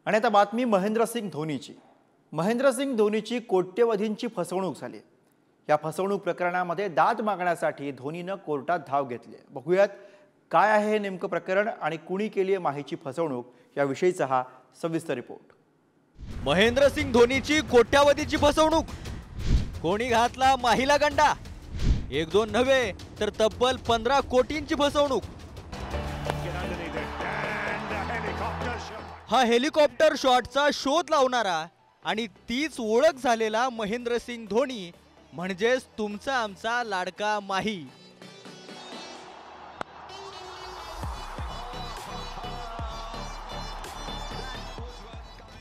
आणि आता बातमी महेंद्रसिंग धोनीची। महेंद्रसिंग धोनीची कोट्यवधींची फसवणूक झाली। या फसवणूक प्रकरणामध्ये दाद मागण्यासाठी धोनीने कोर्टात धाव घेतली। बघूयात काय आहे हे नेमकं प्रकरण आणि कुणी केली आहे माहीची फसवणूक, याविषयीचा हा सविस्तर रिपोर्ट। महेंद्रसिंग धोनीची कोट्यवधीची फसवणूक, कोणी घातला माहीला गंडा? एक दोन नव्हे तर तब्बल 15 कोटींची फसवणूक। हा हेलिकॉप्टर शॉटचा शोध लावणारा आणि तीच ओळख झालेला महेंद्रसिंग धोनी म्हणजेच तुमचा आमचा लाडका माही।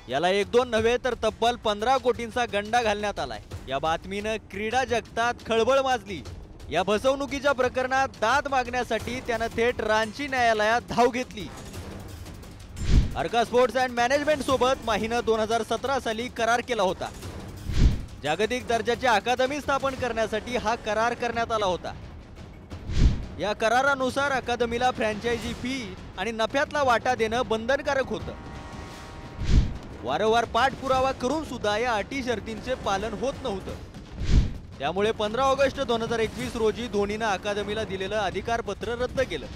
याला एक दोन नव्हे तर तब्बल 15 कोटींचा गंडा घालण्यात आलाय। या बातमीने क्रीडा जगतात खळबळ माजली। या फसवणुकीच्या प्रकरणात दाद मागण्यासाठी त्याने थेट रांची न्यायालयात धाव घेतली। अर्का स्पोर्ट्स अँड मॅनेजमेंट सोबत माहीने 2017 साली करार केला होता। जागतिक दर्जाची अकादमी स्थापन करण्यासाठी हा करार करण्यात आला होता। या करारानुसार अकादमीला फ्रँचायझी फी आणि नफ्यातला वाटा देणं बंधनकारक होतं। वारंवार पाठपुरावा करून सुद्धा या अटी शर्तींचे पालन होत नव्हतं। त्यामुळे 15 ऑगस्ट 2021 रोजी धोनीने अकादमीला दिलेलं अधिकारपत्र रद्द केलं।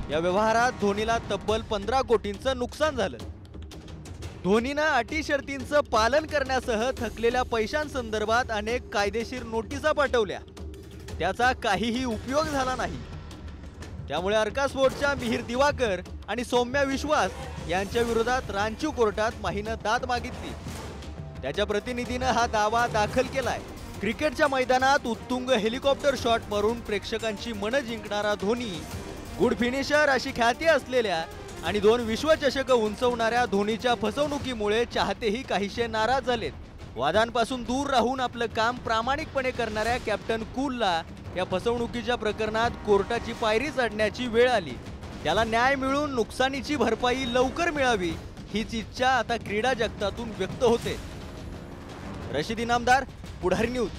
या व्यवहारात धोनीला तब्बल 15 कोटींचं नुकसान झालं। धोनीने अटी शर्तींचं पालन करण्यासह थकलेल्या पैशांसंदर्भात अनेक कायदेशीर नोटिसा पाठवल्या, त्याचा काहीही उपयोग झाला नाही। त्यामुळे अर्का स्पोर्ट्सच्या मिहिर दिवाकर आणि सौम्या विश्वास यांच्या विरोधात रांची कोर्टात माहीने दाद मागितली। त्याच्या प्रतिनिधीने हा दावा दाखल केलाय। क्रिकेटच्या मैदानात उत्तुंग हेलिकॉप्टर शॉट मारून प्रेक्षकांची मनं जिंकणारा धोनी, गुड फिनिशर अशी ख्याती असलेल्या आणि 2 विश्वचषक उंचवणाऱ्या धोनीच्या फसवणुकीमुळे चाहतेही काहीशे नाराज झालेत। वादांपासून दूर राहून आपलं काम प्रामाणिकपणे करणाऱ्या कॅप्टन कूलला या फसवणुकीच्या प्रकरणात कोर्टाची पायरी चढण्याची वेळ आली। त्याला न्याय मिळून नुकसानीची भरपाई लवकर मिळावी हीच इच्छा आता क्रीडा जगतातून व्यक्त होते। रशीद इनामदार, पुढारी न्यूज।